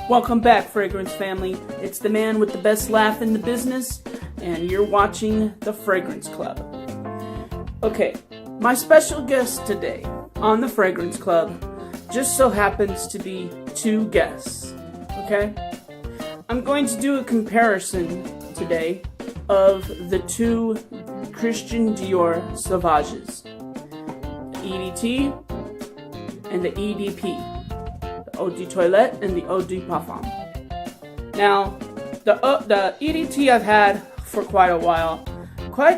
Welcome back, Fragrance family. It's the man with the best laugh in the business, and you're watching The Fragrance Club. Okay, my special guest today on The Fragrance Club just so happens to be two guests, okay? I'm going to do a comparison today of the two Christian Dior Sauvages, the EDT and the EDP. Eau de Toilette and the Eau de Parfum. Now, the EDT I've had for quite a while,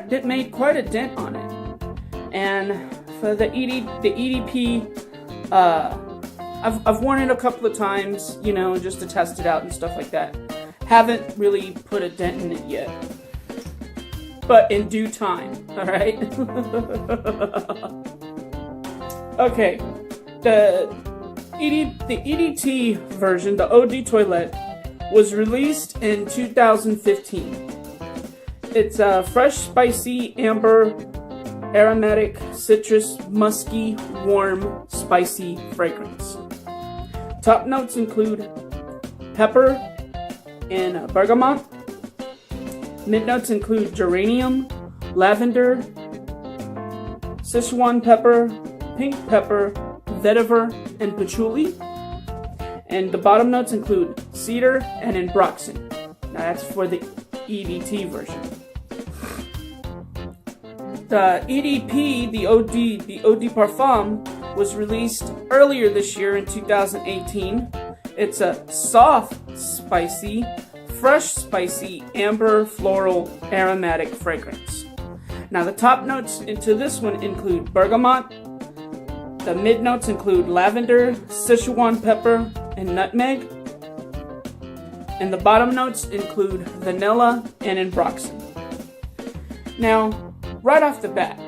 it made quite a dent on it. And for the EDP, I've worn it a couple of times, you know, just to test it out and stuff like that. Haven't really put a dent in it yet, but in due time. All right. Okay, the EDT version, the Eau de Toilette, was released in 2015. It's a fresh, spicy, amber, aromatic, citrus, musky, warm, spicy fragrance. Top notes include pepper and bergamot. Mid notes include geranium, lavender, Sichuan pepper, pink pepper, vetiver, and patchouli. And the bottom notes include cedar and ambroxan. Now that's for the EDT version. The EDP, the Eau de Parfum, was released earlier this year in 2018. It's a soft, spicy, fresh, spicy, amber, floral, aromatic fragrance. Now the top notes into this one include bergamot. The mid notes include lavender, Sichuan pepper, and nutmeg. And the bottom notes include vanilla and ambroxan. Now, right off the bat,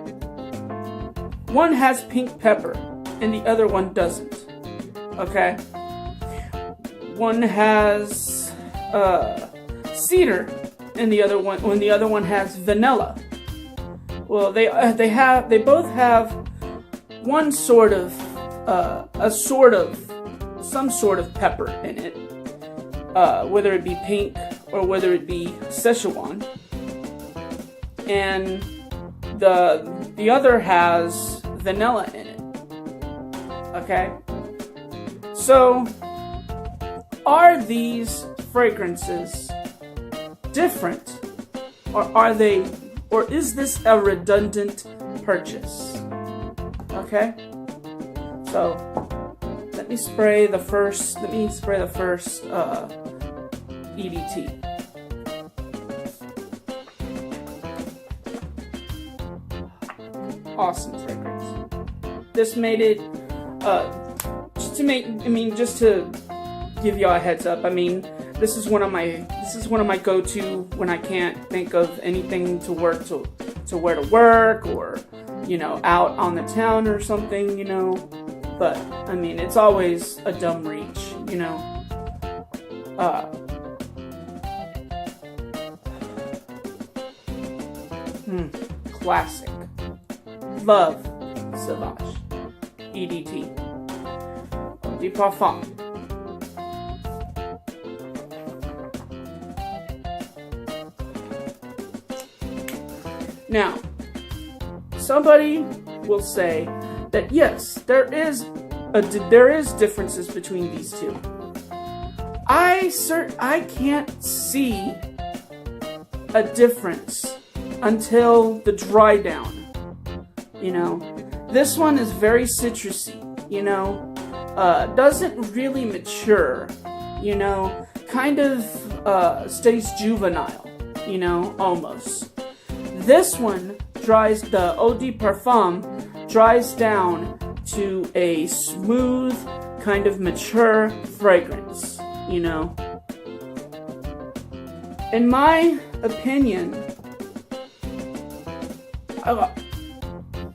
one has pink pepper and the other one doesn't. Okay? One has cedar and the other one has vanilla. Well, they both have one sort of, some sort of pepper in it, whether it be pink or whether it be Szechuan, and the other has vanilla in it. Okay, so are these fragrances different, or is this a redundant purchase? Okay, so let me spray the first EDT. Awesome fragrance. This made it just to give y'all a heads up. I mean, this is one of my go-to when I can't think of anything to wear to work, or you know, out on the town or something, you know. But I mean, it's always a dumb reach, you know. Classic. Love Sauvage. EDT. Eau de Parfum. Now, somebody will say that yes, there is differences between these two. I can't see a difference until the dry down. You know, this one is very citrusy. You know, doesn't really mature. You know, kind of stays juvenile. You know, almost. This one the Eau de Parfum dries down to a smooth, kind of mature fragrance, you know. In my opinion,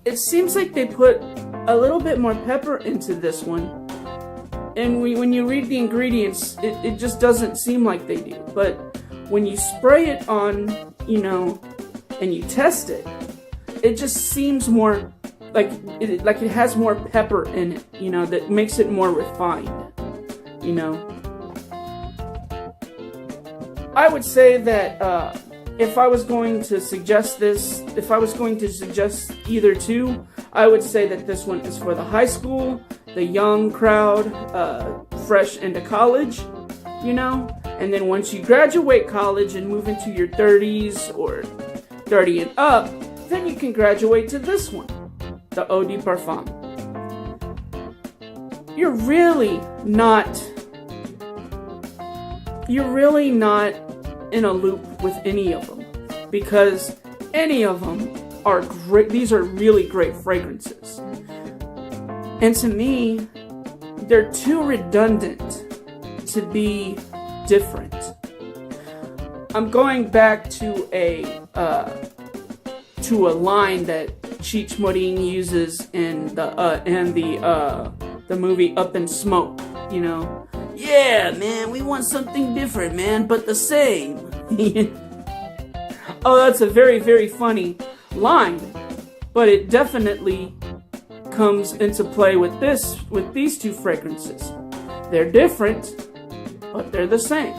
it seems like they put a little bit more pepper into this one. And when you read the ingredients, it just doesn't seem like they do. But when you spray it on, and you test it, it just seems more like it has more pepper in it, that makes it more refined, I would say that if I was going to suggest either two, I would say that this one is for the high school, the young crowd, fresh into college, and then once you graduate college and move into your 30s or 30 and up, then you can graduate to this one, the Eau de Parfum. You're really not in a loop with any of them, because any of them are great. These are really great fragrances. And to me, they're too redundant to be different. I'm going back to a line that Cheech Marin uses in the movie Up in Smoke. Yeah, man, we want something different, man, but the same. Oh, that's a very, very funny line, but it definitely comes into play with these two fragrances. They're different, but they're the same.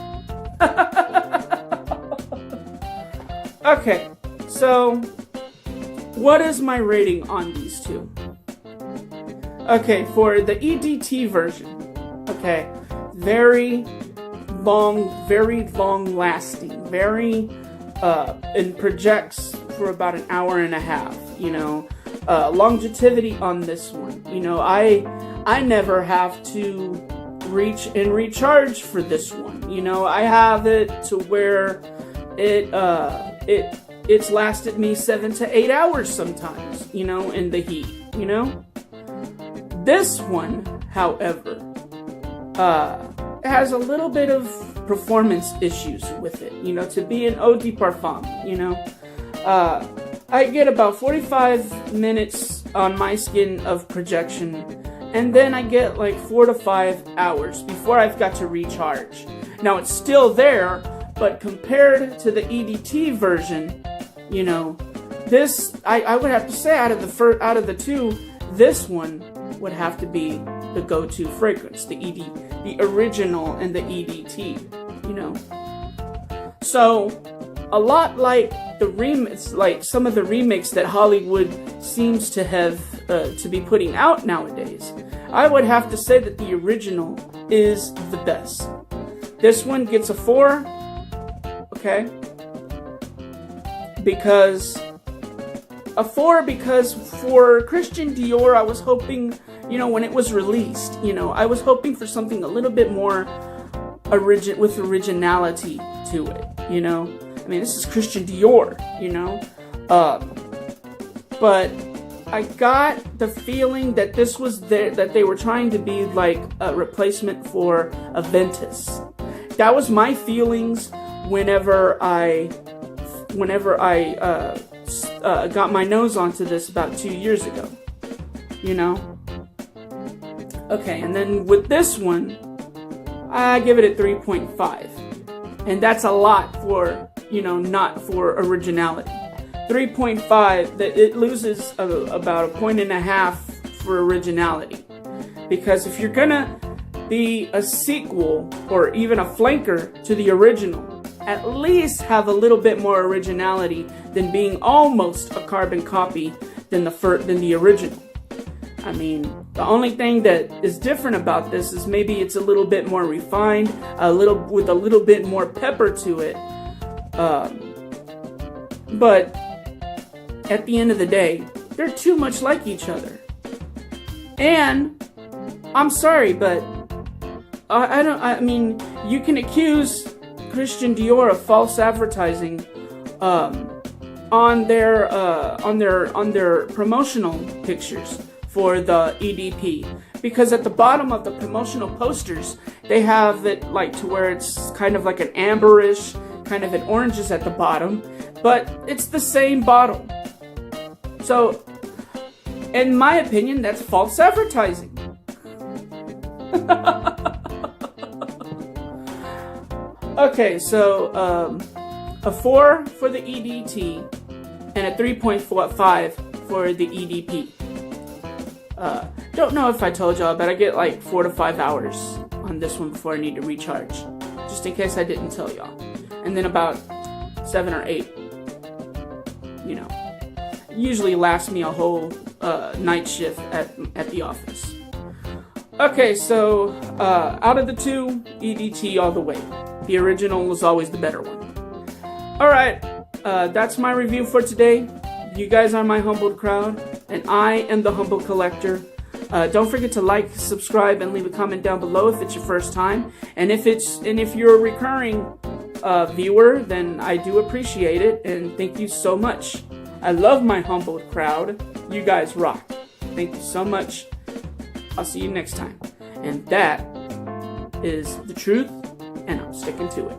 Okay, so what is my rating on these two? Okay, for the EDT version, okay, very long lasting, and projects for about an hour and a half, longevity on this one, I never have to reach and recharge for this one, I have it to where it's lasted me 7 to 8 hours sometimes, in the heat, This one, however, has a little bit of performance issues with it, to be an Eau de Parfum, I get about 45 minutes on my skin of projection, and then I get like 4 to 5 hours before I've got to recharge. Now it's still there, but compared to the EDT version, this, I would have to say out of the two, this one would have to be the go-to fragrance, the original and the EDT, So, a lot like some of the remakes that Hollywood seems to have to be putting out nowadays, I would have to say that the original is the best. This one gets a 4, okay? Because for Christian Dior, I was hoping, when it was released, I was hoping for something a little bit more with originality to it, I mean, this is Christian Dior, but I got the feeling that this was that they were trying to be like a replacement for Aventus. That was my feelings whenever I got my nose onto this about 2 years ago, Okay, and then with this one, I give it a 3.5. And that's a lot for, not for originality. 3.5, that it loses about 1.5 points for originality. Because if you're gonna be a sequel or even a flanker to the original, at least have a little bit more originality than being almost a carbon copy than the original. I mean, the only thing that is different about this is maybe it's a little bit more refined, with a little bit more pepper to it. But at the end of the day, they're too much like each other. And I'm sorry, but I mean, you can accuse Christian Dior of false advertising on their promotional pictures for the EDP, because at the bottom of the promotional posters they have it like to where it's kind of like an amberish, kind of an oranges at the bottom, but it's the same bottle. So, in my opinion, that's false advertising. Okay, so a 4 for the EDT and a 3.45 for the EDP. Don't know if I told y'all, but I get like 4 to 5 hours on this one before I need to recharge. Just in case I didn't tell y'all. And then about 7 or 8, you know, usually lasts me a whole night shift at the office. Okay, so out of the two, EDT all the way. The original was always the better one. Alright, that's my review for today. You guys are my humbled crowd, and I am the humble collector. Don't forget to like, subscribe, and leave a comment down below if it's your first time. And if you're a recurring viewer, then I do appreciate it, and thank you so much. I love my humbled crowd. You guys rock. Thank you so much. I'll see you next time. And that is the truth, and I'm sticking to it.